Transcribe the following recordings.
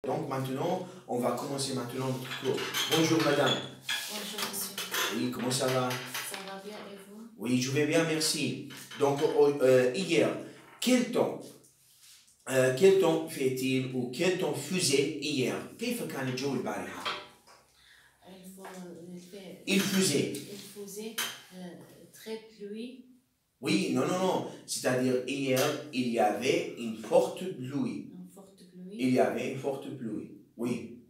Donc maintenant, on va commencer maintenant notre cours. Bonjour madame. Bonjour monsieur. Oui, comment ça va? Ça va bien et vous? Oui, je vais bien, merci. Donc hier, quel temps fait-il ou quel temps faisait hier? كيف كان الجو البارحة؟ Il faisait. Il faisait très pluie. Oui, non. C'est-à-dire hier, il y avait une forte pluie. Une forte pluie. Il y avait une forte pluie. Oui.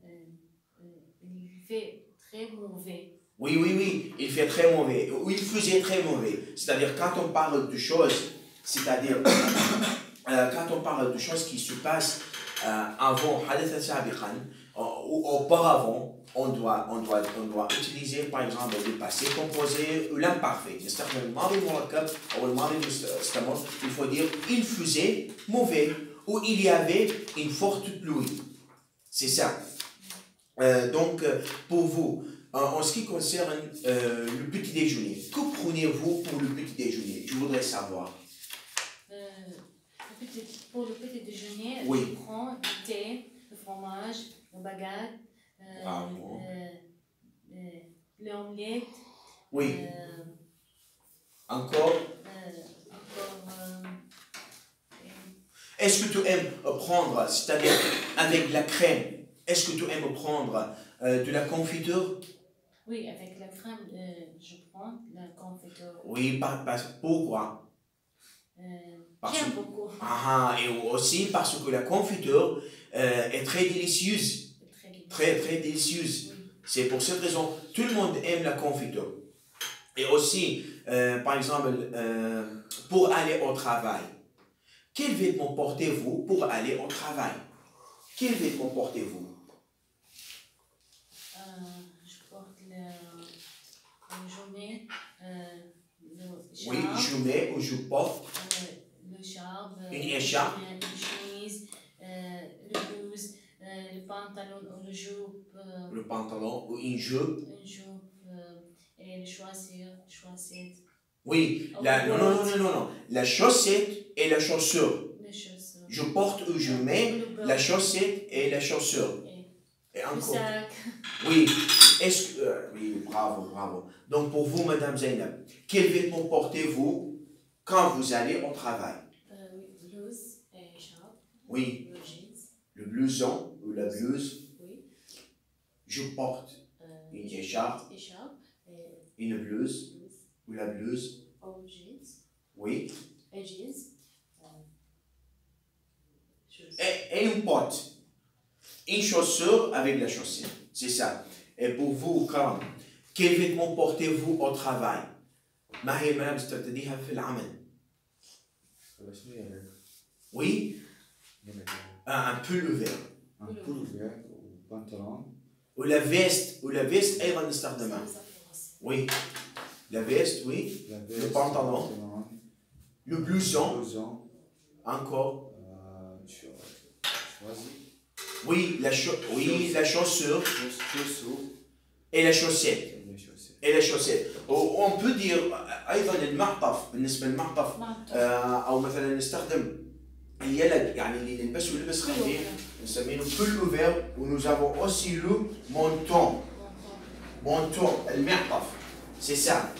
Il fait très mauvais. Oui, il fait très mauvais. Ou il faisait très mauvais. C'est-à-dire quand on parle de choses, c'est-à-dire quand on parle de choses qui se passent avant, ou auparavant, on doit utiliser par exemple le passé composé ou l'imparfait. Il faut dire il faisait mauvais ou il y avait une forte pluie. C'est ça. Donc, pour vous, en ce qui concerne le petit déjeuner, que prenez-vous pour le petit déjeuner? Je voudrais savoir. Pour le petit déjeuner, oui. Je prends du thé, le fromage, le baguette, l'omelette. Oui. Encore. Est-ce que tu aimes prendre, c'est-à-dire avec la crème, est-ce que tu aimes prendre de la confiture? Oui, avec la crème, je prends la confiture. Oui, pourquoi? J'aime beaucoup. Et aussi parce que la confiture est très délicieuse. Très délicieuse. Oui. C'est pour cette raison, tout le monde aime la confiture. Et aussi, par exemple, pour aller au travail. Quel vêtement portez-vous pour aller au travail? Quel vêtement portez-vous? Je porte le journée, oui, je mets ou je porte le charme, une écharpe, une chemise, le blouse, le pantalon ou le jupe. Le pantalon ou une jupe. Une jupe et le chaussette. Oui, non. La chaussette et la chaussure. Je porte ou je mets la chaussette et la chaussure. Et encore. Le sac. Oui, oui, bravo. Donc pour vous, Madame Zainab, quel vêtement portez-vous quand vous allez au travail? Oui, blouse et écharpe. Oui. Le jeans. Le blouson ou la blouse. Oui. Je porte une écharpe. Une blouse. Ou la blouse. Jeans. Oui. Et jeans. Et une botte. Une chaussure avec la chaussette. C'est ça. Et pour vous, quel vêtement portez-vous au travail? ما هي الملابس اللي ترتديها في العمل؟ Oui. Un pull vert. Un pull vert ou pantalon. Ou la veste أيضا نستخدمها. Oui. La veste, oui. Le pantalon. Le blouson. Encore. Oui, la chaussure. Et la chaussette. On peut dire أيضا المعطف بالنسبة للمعطف أو مثلا نستخدم اليلق يعني اللي نلبسه لبس خفيف نسميه pull vert ou nous avons aussi le manteau. المعطف. C'est ça.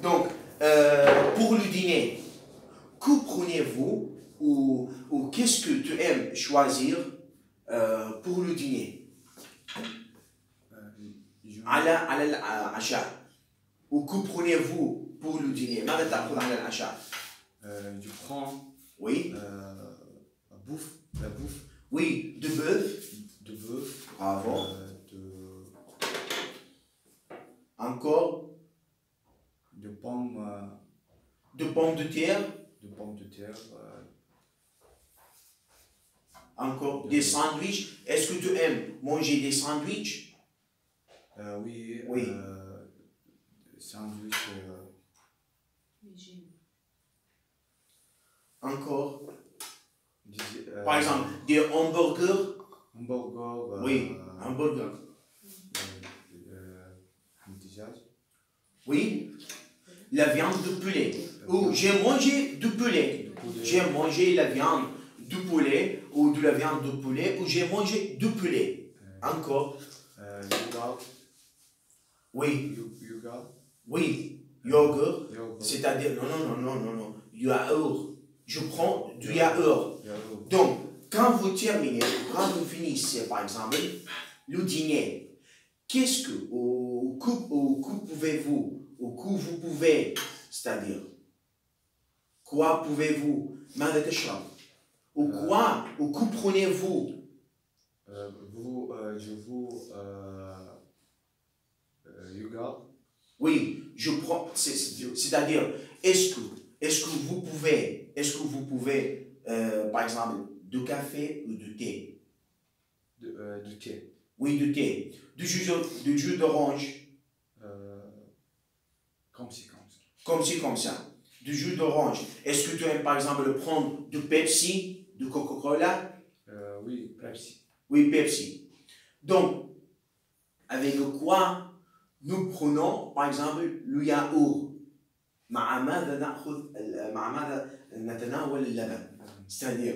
Donc pour le dîner, que prenez-vous ou qu'est-ce que tu aimes choisir pour le dîner? على العشاء. Ou que prenez-vous pour le dîner? ماذا تأخذ على العشاء? Je prends oui. La bouffe. Oui, de bœuf. Bravo. Encore. De pommes. De pommes de terre. Encore des sandwichs. Est-ce que tu aimes manger des sandwichs? Oui. Sandwich. Encore. Par exemple, des hamburgers. Oui, hamburger. Oui. La viande de poulet. J'ai mangé du poulet. J'ai mangé la viande du poulet ou de la viande de poulet ou j'ai mangé du poulet. Encore. Yogourt. Oui. Yogourt. Oui. Yogourt. Yogourt. C'est-à-dire, non. Yaourt. Je prends du yaourt. Donc, quand vous terminez, quand vous finissez, par exemple, le dîner, qu'est-ce que, au coup vous pouvez, c'est-à-dire, quoi pouvez-vous, ماذا تشرب? Au coup prenez-vous? Yogourt. Oui, je prends, c'est-à-dire, est-ce que vous pouvez, par exemple, du café ou du thé? Du thé. Oui, du thé. Du jus d'orange. Comme ça. Du jus d'orange. Est-ce que tu aimes, par exemple, prendre du Pepsi, du Coca-Cola? Oui, Pepsi. Oui, Pepsi. Donc, avec quoi nous prenons, par exemple, le yaourt? مع ماذا نتناول اللبن؟ C'est-à-dire,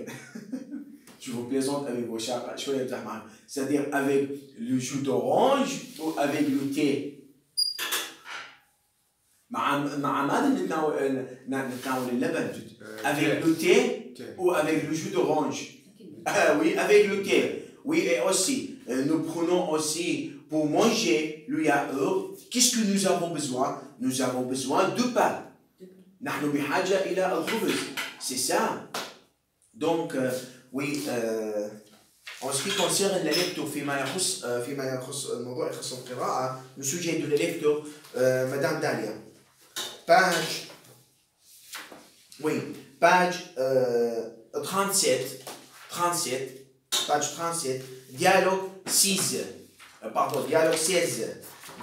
je vous plaisante avec vos chats, c'est-à-dire avec le jus d'orange ou avec le thé. مع ماذا نتناول اللبن؟ Avec le thé ou avec le jus d'orange? Oui, avec le thé. Oui, et aussi, nous prenons aussi pour manger le yaourt. Qu'est-ce que nous avons besoin? Nous avons besoin de pain. نحن بحاجة إلى الخبز. C'est ça. Donc, oui, en ce qui concerne la lecture فيما يخص الموضوع يخص القراءة, le sujet de la lecture, Madame Dalia. Page 37, page 37, dialogue 16.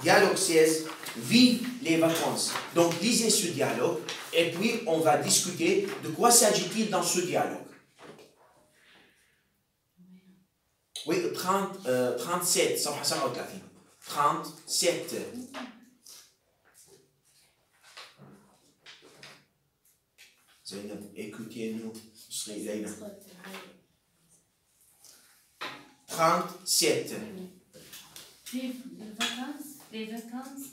Dialogue 16, vive les vacances. Donc, lisez ce dialogue et puis on va discuter de quoi s'agit-il dans ce dialogue. Oui, 37, 37. Zainab, écoutez-nous. 37. Vive les vacances.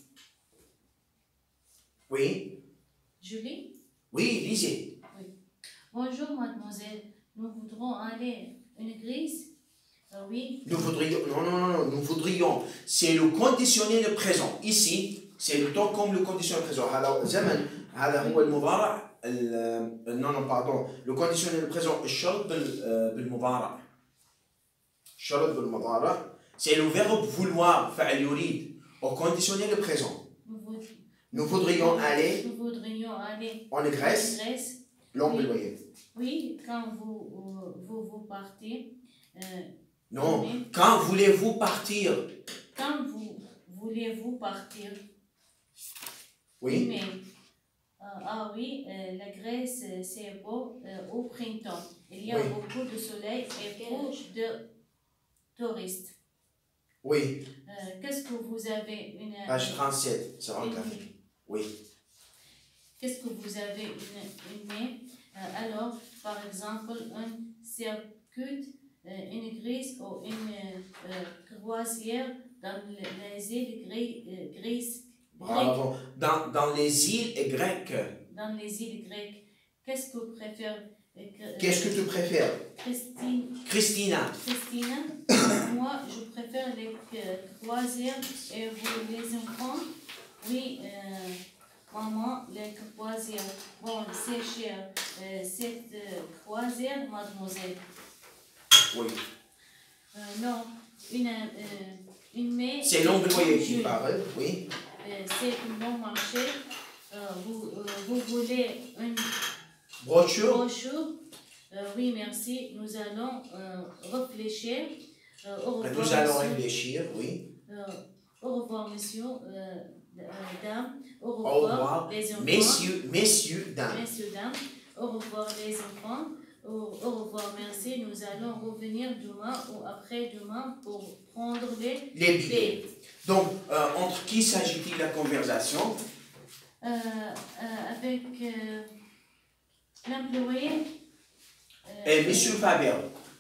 Oui. Julie? Oui, lisez. Oui. Bonjour, mademoiselle. Nous voudrons aller une église. Oui. Nous voudrions. C'est le conditionnel présent. Ici, c'est le temps comme le conditionnel présent. Alors, زمن هذا هو المضارع. pardon. Le conditionnel présent, الشرط بالمضارع. C'est le verbe vouloir, فعل يريد, au conditionnel présent. Nous voudrions aller en Grèce. L'angle loyer. Oui, quand vous partez. Non, quand voulez-vous partir? Quand voulez-vous partir? Oui. Mais, oui, la Grèce, c'est beau au printemps. Il y a beaucoup de soleil et beaucoup de touristes. Oui. Qu'est-ce que vous avez Page 37, ça va le café. Oui. Qu'est-ce que vous avez aimé? Alors, par exemple, un circuit, une Grèce ou une croisière dans les îles grecques. Bravo. Dans les îles grecques. Dans les îles grecques. Qu'est-ce que vous préférez? Qu'est-ce que tu préfères? Christina. Moi, je préfère les croisières et vous les enfants. Oui, maman, les croisières. Bon, c'est cher. Cette croisière, mademoiselle. Oui. Non, une c'est l'employé qui parle, oui. C'est bon marché. Vous voulez une brochure? Oui, merci. Nous allons réfléchir. Nous allons réfléchir, oui. Au revoir, monsieur, dames. Au revoir, les enfants. Messieurs, dames. Au revoir, les enfants. Au revoir, merci. Nous allons revenir demain ou après-demain pour prendre les billets. Donc, entre qui s'agit-il la conversation? Avec l'employé. Et Monsieur Faber.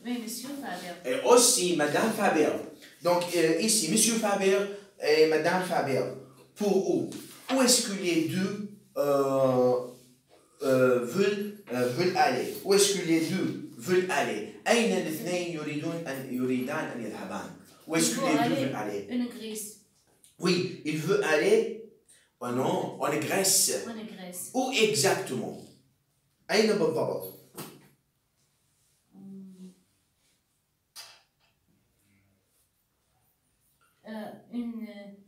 Oui, Monsieur Faber. Et aussi Madame Faber. Donc ici, Monsieur Faber et Madame Faber. Pour où? Où est-ce que les deux veulent aller? Où est-ce que les deux veulent aller? أين الاثنين يريدان أن يذهبان? Où est-ce que les deux veulent aller? En Grèce. Oui, il veut aller non, en Grèce. En Grèce. Où exactement? أين بالضبط؟ Une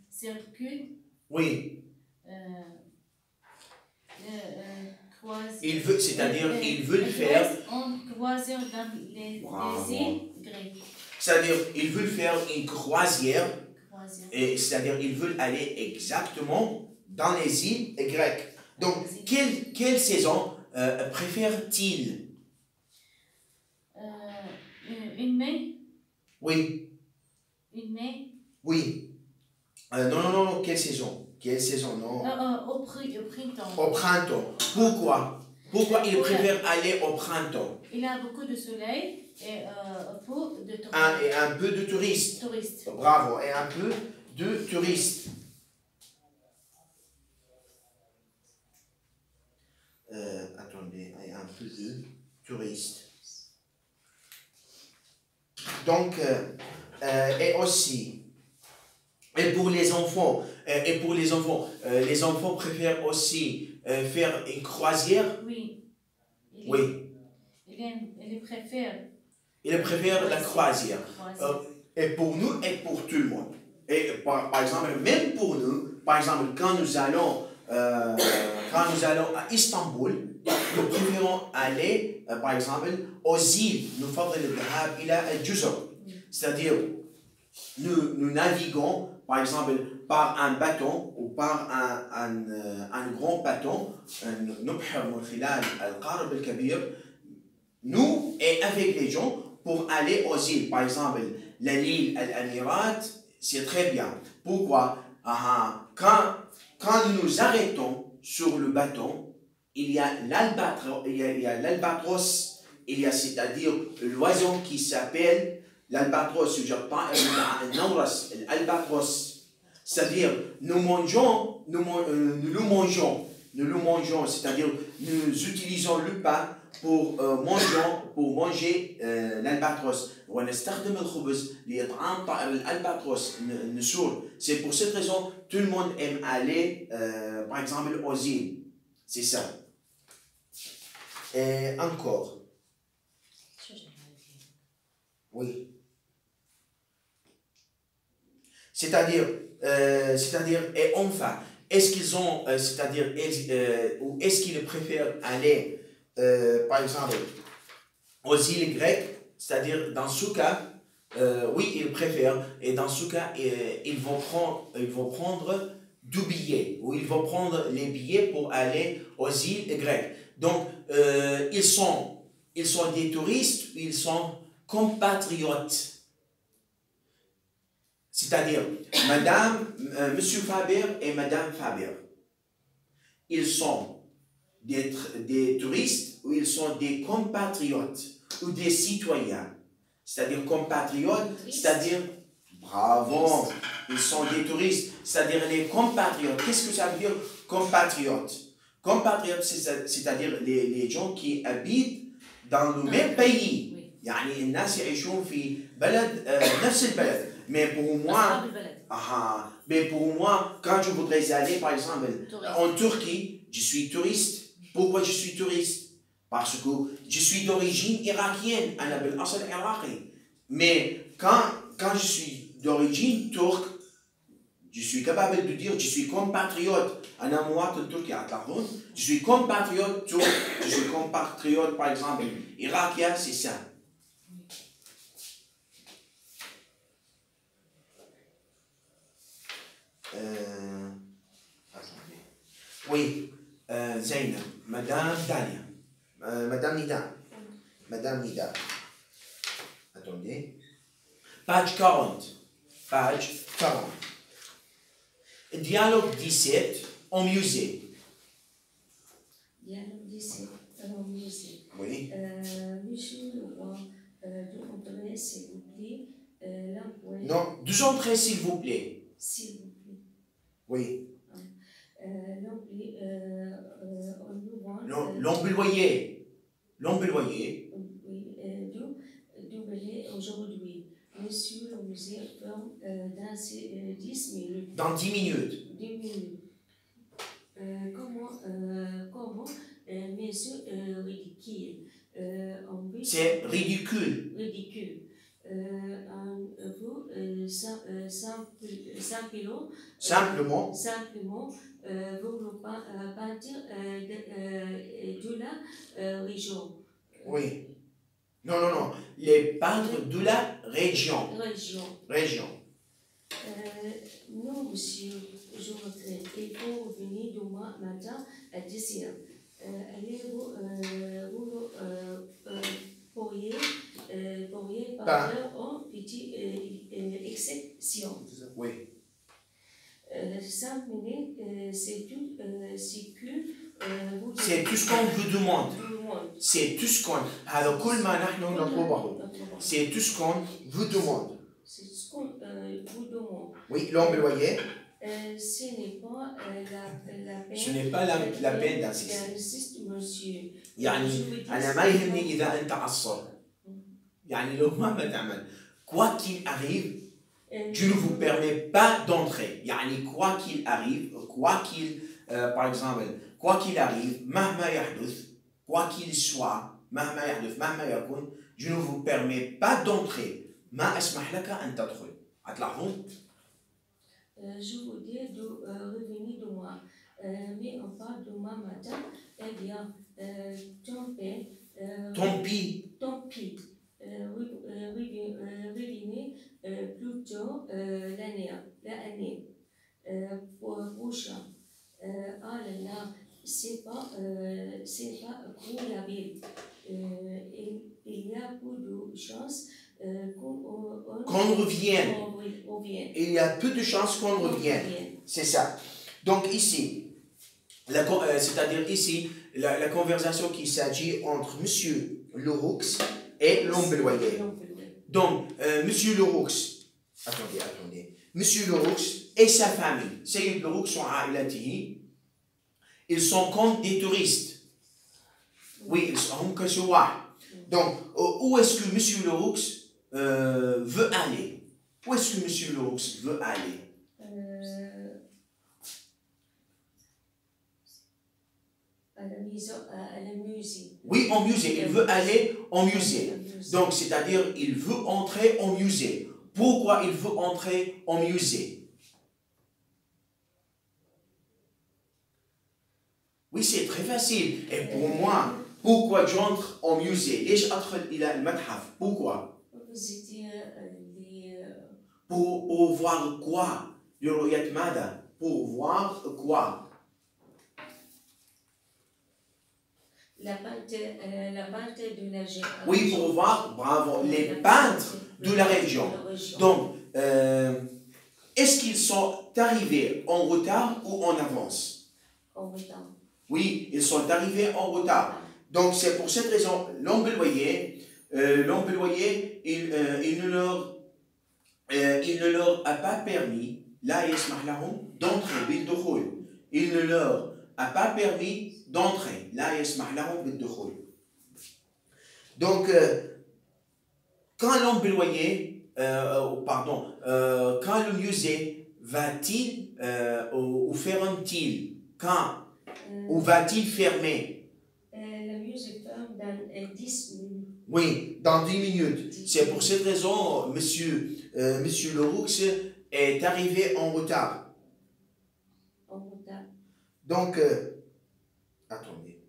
circuit. Oui. Il veut, c'est-à-dire, il veut le faire. En croisière dans les îles grecques. C'est-à-dire, il veut faire une croisière. Et c'est-à-dire, il veut aller exactement dans les îles grecques. Donc, quelle saison préfère-t-il? Une mai. Oui. Une mai. Oui. Non, quelle saison? Quelle saison, non? Au printemps. Au printemps. Pourquoi? Pourquoi il préfère aller au printemps? Il a beaucoup de soleil et peu de touristes. Et un peu de touristes. Bravo. Et un peu de touristes. Attendez, et un peu de touristes. Donc, et aussi, et pour les enfants, les enfants préfèrent aussi faire une croisière. Oui. Il préfère la croisière. Et pour nous et pour tout le monde. Et par exemple, même pour nous, par exemple, quand nous allons à Istanbul, nous préférons aller, par exemple, aux îles. C'est-à-dire, nous naviguons, par exemple, par un bâton ou par un grand bâton, nous et avec les gens pour aller aux îles. Par exemple, l'île Al-Amirat, c'est très bien. Pourquoi? Quand nous nous arrêtons sur le bâton, il y a l'albatros, c'est-à-dire l'oiseau qui s'appelle l'albatros, l'albatros. C'est-à-dire, nous le mangeons, c'est-à-dire nous utilisons le pain pour manger l'albatros. C'est pour cette raison tout le monde aime aller, par exemple, aux îles. C'est ça. Et encore. Oui. C'est-à-dire, et enfin, est-ce qu'ils ont, ou est-ce qu'ils préfèrent aller, par exemple, aux îles grecques, c'est-à-dire dans ce cas, oui, ils préfèrent, et dans ce cas, ils vont prendre du billet, ou ils vont prendre les billets pour aller aux îles grecques. Donc, ils sont des touristes, ils sont compatriotes. C'est-à-dire, Monsieur Faber et Madame Faber, ils sont des touristes ou ils sont des compatriotes ou des citoyens. C'est-à-dire compatriotes, c'est-à-dire, bravo, ils sont des touristes, c'est-à-dire les compatriotes. Qu'est-ce que ça veut dire compatriotes? Compatriotes, c'est-à-dire les gens qui habitent dans le même pays. يعني الناس يعيشون في بلد نفس البلد. Mais pour moi, quand je voudrais aller, par exemple, en Turquie, je suis touriste. Pourquoi je suis touriste? Parce que je suis d'origine irakienne. Mais quand je suis d'origine turque, je suis capable de dire je suis compatriote. Je suis compatriote turc, je suis compatriote, par exemple, irakien, c'est ça. Oui, Zainab, Madame Dalia, Madame Nida. Attendez. Page 40. Dialogue 17 en musée. Dialogue 17 en musée. Oui. Monsieur le roi, d'entrer, s'il vous plaît, l'employé. Non, deux entrées, s'il vous plaît. S'il vous plaît. Oui. L'employé, on nous vend. L'employé. L'employé. Oui, d'oublier aujourd'hui. Monsieur le musée ferme dans 10 minutes. Dans 10 minutes. 10 minutes. Comment, monsieur, ridicule. C'est ridicule. Ridicule. Simplement. Vous ne partir de la région. Oui. Non. Les peintres de la région. Région. Non, monsieur, je regrette. Il faut revenir demain matin à 10 heures. Allez-vous pourriez parler en petite exception. Oui. 5 minutes, c'est tout c'est tout ce qu'on vous demande. C'est tout ce qu'on. C'est tout ce qu'on vous demande. C'est ce qu'on vous demande. Oui, l'employé. Ce n'est pas la peine. Ce n'est pas la peine d'insister. Insiste, monsieur. يعني أنا ما يهمني إذا أنت عصر. يعني لو ما تعمل. Quoi qu'il arrive, je ne vous permets pas d'entrer. يعني quoi qu'il arrive, par exemple, quoi qu'il arrive, مهما يحدث, quoi qu'il soit, مهما يحدث, مهما يكون, je ne vous permets pas d'entrer. ما أسمح لك أن تدخل. هتلاحظون؟ Je vous dis de revenir demain. Mais on parle demain matin. Eh bien, tant pis. Revenez plutôt l'année prochaine. Ah là là, c'est pas pour la ville. Il y a peu de chances qu'on revienne. Il y a peu de chances qu'on revienne. C'est ça. Donc ici, c'est-à-dire ici, la conversation qui s'agit entre Monsieur Leroux et l'employé. Donc, Monsieur Leroux, attendez. Monsieur Leroux et sa famille, Sayyid Leroux sont عائلته, ils sont comme des touristes. Oui, ils sont comme ça. Donc, où est-ce que Monsieur Leroux veut aller? Où est-ce que Monsieur Leroux veut aller? À la maison, à la musée. Oui, au musée. Il veut aller au musée. Donc, c'est-à-dire, il veut entrer au musée. Pourquoi il veut entrer au musée? Oui, c'est très facile. Et pour moi, pourquoi j'entre au musée? ليش أدخل إلى المتحف? Pourquoi? Pour voir quoi? لرؤية ماذا? Pour voir quoi? La peintre de la région. Oui, pour voir, bravo, les peintres de la région. Donc, est-ce qu'ils sont arrivés en retard ou en avance? En retard. Oui, ils sont arrivés en retard. Donc, c'est pour cette raison, l'employé, il ne leur a pas permis, là, d'entrer, بالدخول. Il ne leur a pas permis d'entrer. لا يسمح لهم بالدخول. Donc, quand l'employé, quand le musée va-t-il ou ferme-t-il? Quand ou va-t-il fermer? Le musée ferme dans 10 minutes. Oui, dans 10 minutes. C'est pour cette raison, Monsieur Leroux est arrivé en retard. En retard. Donc, attendez.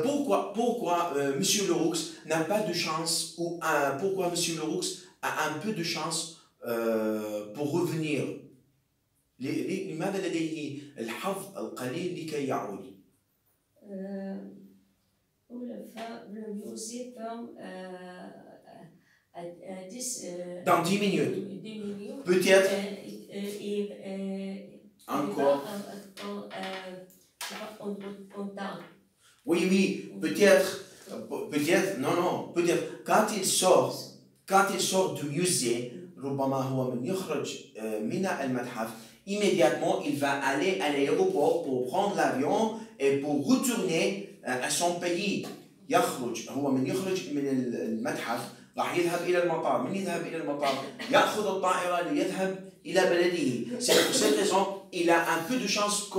Pourquoi Monsieur Leroux n'a pas de chance ou pourquoi Monsieur Leroux a un peu de chance pour revenir? لماذا لديه الحظ القليل لكي يعود؟ Le musée ferme à 10 dans 10 minutes. Peut-être. Encore. En temps. Oui. peut-être, non, peut-être quand il sort du musée, ربما هو من يخرج من المتحف, immédiatement il va aller à l'aéroport pour prendre l'avion et pour retourner à son pays. هو من يخرج من المتحف راح يذهب إلى المطار. من يذهب إلى المطار يأخذ الطائرة ليذهب إلى بلده. C'est pour cette raison il a un peu de chance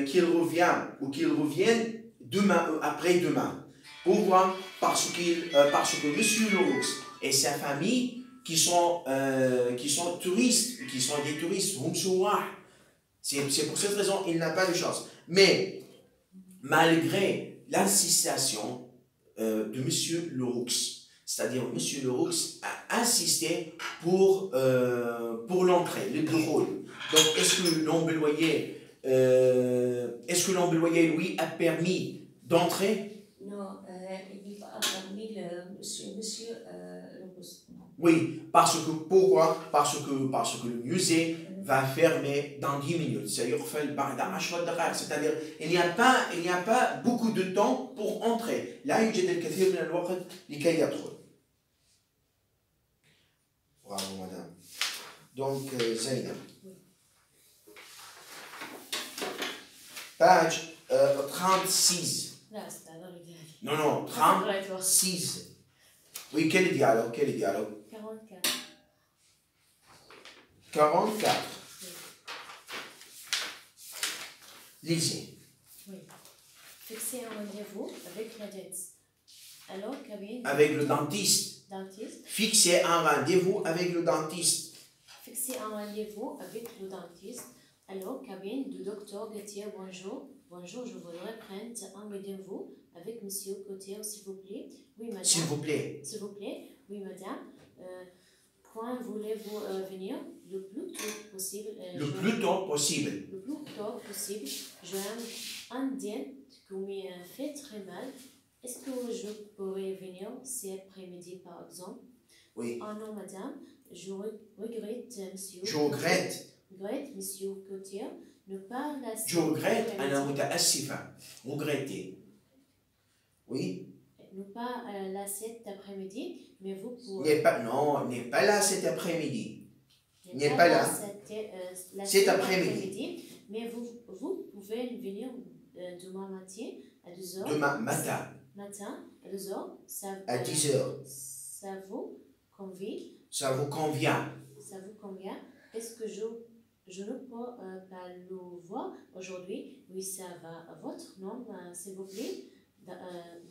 qu'il revienne demain, après-demain. Pourquoi? Parce que Monsieur Leroux et sa famille qui sont touristes, qui sont des touristes, c'est pour cette raison il n'a pas de chance. Mais malgré l'incitation de Monsieur Leroux, c'est-à-dire Monsieur Leroux a insisté pour l'entrée, le bureau. Donc est-ce que l'Ambelvoyer lui a permis d'entrer? Non, il n'a pas permis Monsieur Leroux. Oui, pourquoi? Parce que le musée va fermer dans 10 minutes. C'est-à-dire il n'y a pas beaucoup de temps pour entrer. Là, il y a الكثير من الوقت لكي يدخل. Bravo, madame. Donc, Zainab. Page 36. Non, 36. Oui, quel dialogue? 44. Lisez. Oui. Fixer un rendez-vous avec la dentiste. Alors, cabine. Avec le dentiste. Fixer un rendez-vous avec le dentiste. Fixer un rendez-vous avec le dentiste. Alors, cabine du docteur Gauthier, bonjour. Bonjour, je voudrais prendre un rendez-vous avec Monsieur Gauthier, s'il vous plaît. Oui, madame. S'il vous plaît. S'il vous plaît. Oui, madame. Quand voulez-vous venir? Le plus tôt possible. Le plus tôt possible. J'aime un dent qui me fait très mal. Est-ce que je pourrais venir cet après-midi, par exemple? Oui. Oh non, madame. Je regrette, monsieur. Je regrette, monsieur Gauthier, ne pas la... Je regrette, أنا متأسفة. Regretter. Oui. Ne pas là cet après-midi, mais vous pouvez... N'est pas là cet après-midi. N'est pas là. Cet après-midi. Mais vous pouvez venir demain matin à 2h. Demain matin. À 2h. À 10h. Ça vous convient? Ça vous convient? Est-ce que je ne peux pas le voir aujourd'hui? Oui, ça va. Votre nom, s'il vous plaît?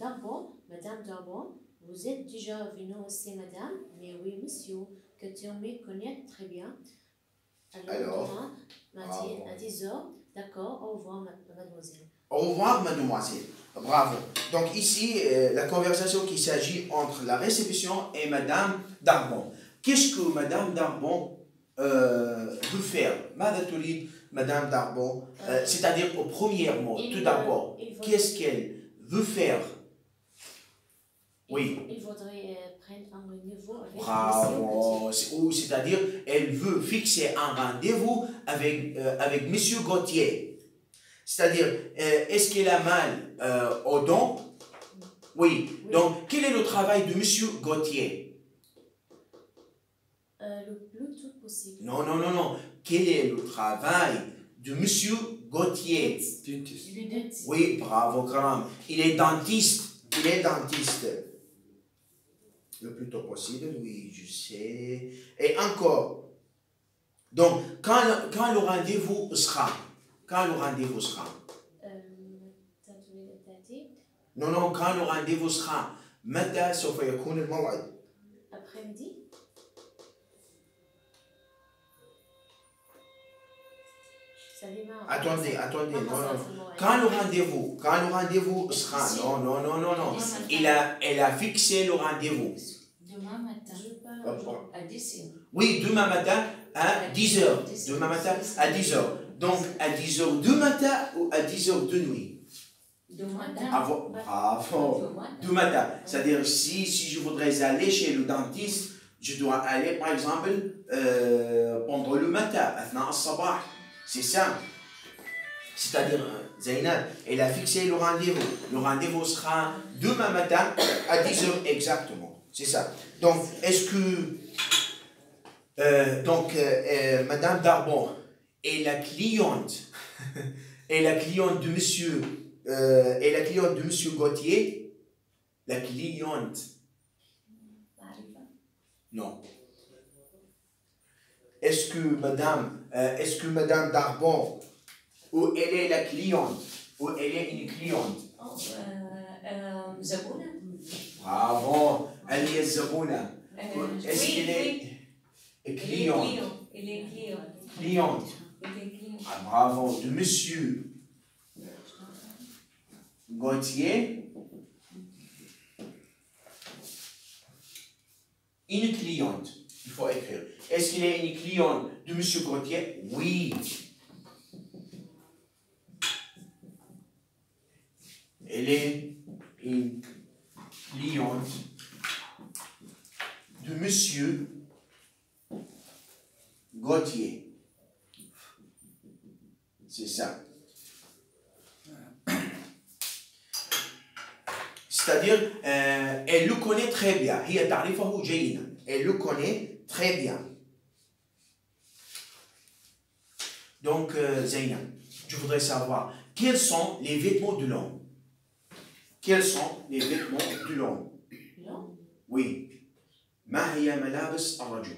D'abord, madame D'Arbon, vous êtes déjà venue aussi, madame? Mais oui, monsieur, que tu me connais très bien. Alors demain, matin, à 10h. D'accord, au revoir, mademoiselle. Au revoir, mademoiselle. Bravo. Donc ici, la conversation qui s'agit entre la réception et madame D'Arbon. Qu'est-ce que madame D'Arbon veut faire? Madame D'Arbon, c'est-à-dire au premier mot, tout d'abord, qu'est-ce qu'elle veut faire? Oui. Il voudrait prendre un rendez-vous avec Bravo. C'est-à-dire, elle veut fixer un rendez-vous avec Monsieur Gauthier. C'est-à-dire, est-ce qu'elle a mal aux dents? Oui. Donc, quel est le travail de Monsieur Gauthier? Le plus tôt possible. Non. Quel est le travail de Monsieur Gauthier? Dentiste. Oui, bravo, Karam. Il est dentiste. Le plus tôt possible, oui, je sais. Et encore. Donc, quand le rendez-vous sera? Non, quand le rendez-vous sera? متى سوف يكون الموعد؟ Après-midi? Attendez, non. Quand le rendez-vous sera? Non. Elle a fixé le rendez-vous. Demain matin. À 10h. Oui, demain matin à 10h. Demain matin à 10h. Donc, à 10h du matin ou à 10h de nuit? Demain matin. Bravo. Du matin. C'est-à-dire, si je voudrais aller chez le dentiste, je dois aller, par exemple, pendant le matin, أثناء الصباح. C'est ça. C'est-à-dire, Zainab, elle a fixé le rendez-vous. Le rendez-vous sera demain matin à 10h exactement. C'est ça. Donc, est-ce que... Madame Darbon est la cliente, est la cliente de Monsieur, est la cliente de Monsieur Gauthier. La cliente. Non. Est-ce que Madame Darbon, ou elle est la cliente, ou elle est une cliente? زبونة. Bravo, elle est Zabouna. Est-ce qu'elle est cliente? Elle est cliente. Cliente. Elle est cliente. Ah, bravo, de Monsieur Gauthier. Une cliente, il faut écrire. Est-ce qu'il est une cliente de Monsieur Gauthier? Oui. Elle est une cliente de Monsieur Gauthier. C'est ça. C'est-à-dire, elle le connaît très bien. Elle le connaît très bien. Donc, Zaina, je voudrais savoir, quels sont les vêtements de l'homme? Quels sont les vêtements de l'homme? L'homme? Oui. ما هي ملابس الرجل؟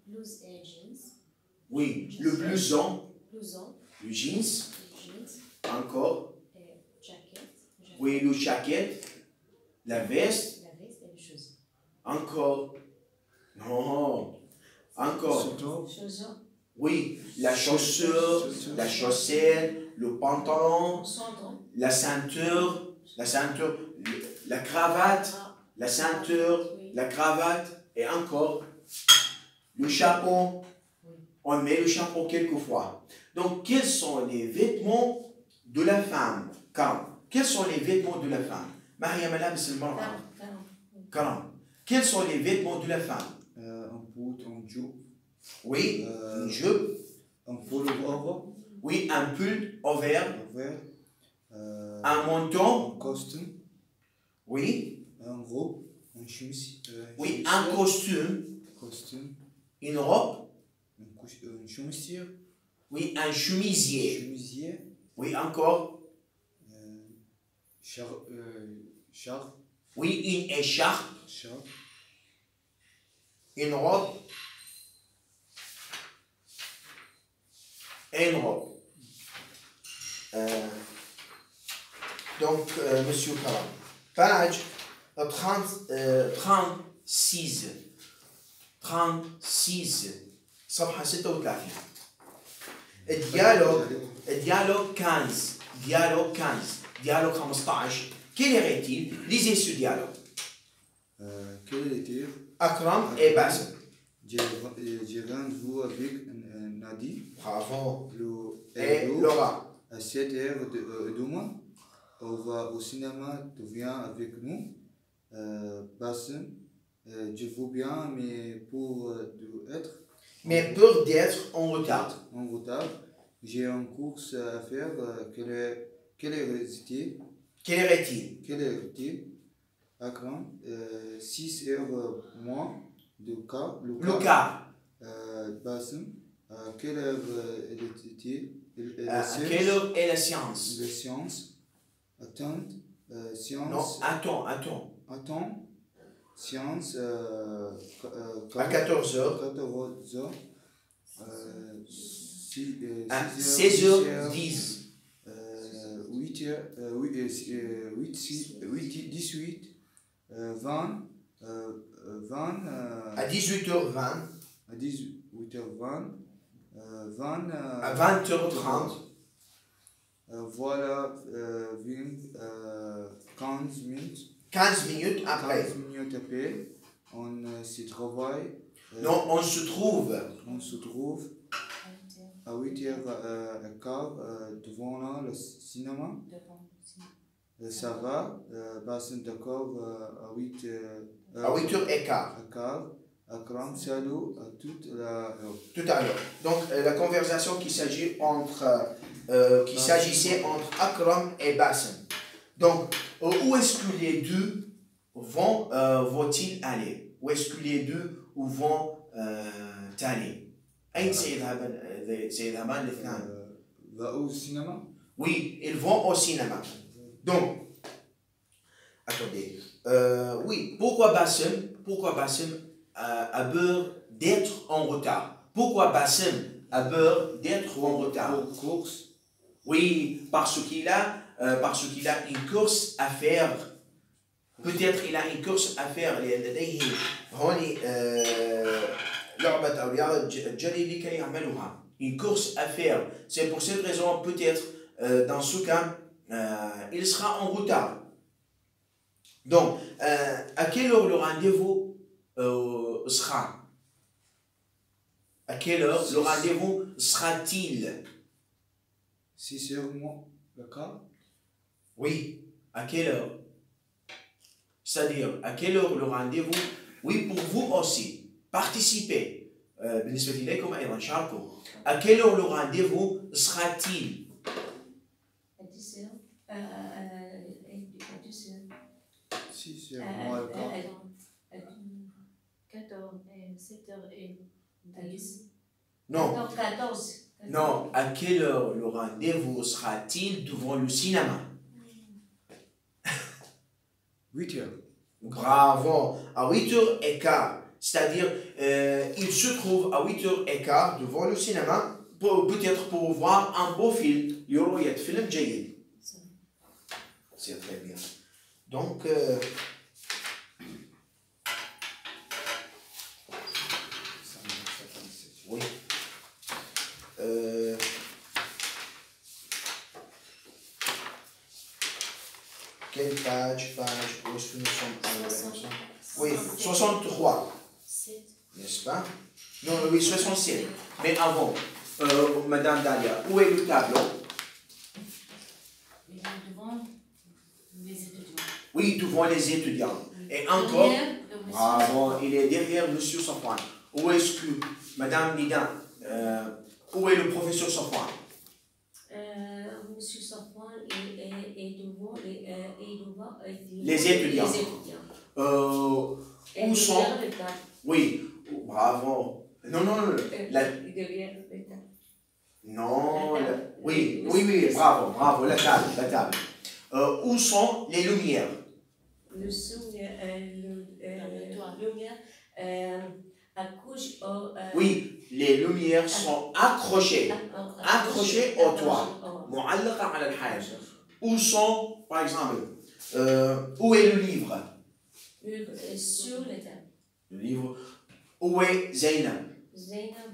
Blouse et jeans. Oui, le blouson, Blouson, le jeans, jeans encore. et jacket. Oui, le jacket, la veste, La veste et les choses. encore. Non, encore. Surtout, Chaussons. Oui, la chaussure, la chaussette, le pantalon, Cendron. la ceinture, la cravate, la ceinture, la cravate et encore le chapeau. On met le chapeau quelquefois. Donc, quels sont les vêtements de la femme? Quels sont les vêtements de la femme? Quels sont les vêtements de la femme? un bout, un joue, Oui, une jupe. un pullover, Oui, un pull ouvert. vert, Un manteau. un costume, Oui. un robe, un chemise, Oui, un costume. costume, Une robe. une chemisière, Oui, un chemisier. chemisier, Oui, encore. char, Oui, une écharpe. Une robe. Et une robe. Monsieur Karam. Page 36. 36. صفحة 36. Dialogue 15. Dialogue 15. Dialogue 15. Quel est-il? Lisez ce dialogue. quel était Akram et Bassem. j'ai rendez-vous avec Nadi, Bravo. et Et Laura. à 7h demain. On va au cinéma, tu viens avec nous. Bassem, je veux bien, mais pour être Mais peur d'être en retard. en retard, j'ai une course à faire. Quelle est-il? Quelle heure-est-il? Quelle est-il? Akram, 6 heures moins de cas. Le quart. Bassem, quelle heure est-il? À quelle heure est la séance? La science. Attends. Non, Science. attends. Science. À 14h. 14h. À 16h10. 18, 20, 20, À 18h20. à 18h20, 20, À 20h30. voilà, 15 minutes. 15 minutes après. 15 minutes après, on se travaille. Non, on se trouve. On se trouve à 8h15 devant le cinéma. Ça va, Bassem d'accord à 8h15. À 8h15. Akram, salut à toute la. Tout à l'heure. Donc, la conversation qui s'agissait entre Akram et Bassem. Donc, où est-ce que les deux vont-ils aller? Où est-ce que les deux vont aller? أين سيذهبان الاثنان؟ Va au cinéma? Oui, ils vont au cinéma. Donc, attendez. Oui, pourquoi Bassem a peur d'être en retard? Pourquoi Bassem a peur d'être en retard? Pour course? Oui, parce qu'il a une course à faire. Peut-être il a une course à faire. لديه هون لعبة أو رياضة جري لكي يعملها. Une course à faire. C'est pour cette raison, peut-être, dans ce cas, il sera en retard. Donc, à quelle heure le rendez-vous sera? À quelle heure le rendez-vous sera-t-il? 6 heures moins le quart? Oui, à quelle heure? C'est-à-dire, à quelle heure le rendez-vous? Oui, pour vous aussi. Participez. بالنسبة إليكم أيضا شاركوا. À quelle heure le rendez-vous sera-t-il? À 10 heures. À 10 heures. 6 heures moins le quart? 14 et 7h10. Non. 14. Non, à quelle heure le rendez-vous sera-t-il devant le cinéma? 8 heures. Bravo, à 8h15. C'est-à-dire, il se trouve à 8h15 devant le cinéma, peut-être pour voir un beau film. يروي فيلم جيد. C'est très bien. Donc, oui. Quelle page, où est-ce que nous sommes? Oui, 63. N'est-ce pas? Non, oui, 67. Mais avant, Madame Dalia, où est le tableau? Devant les étudiants. Oui, devant les étudiants. Et encore, bravo, il est derrière Monsieur Safwan. Où est-ce que, Madame Nida, où est le professeur Safwan? Monsieur Safwan est devant Les étudiants. Où sont? Oui, bravo. Non, non, oui, bravo, la table. Où sont les lumières? Le son, lumière accroche au. Oui, les lumières sont accrochées au toit. معلقة على الحائط. Où sont, par exemple, où est le livre? Sur la table. Le livre. Où est Zainab? Zainab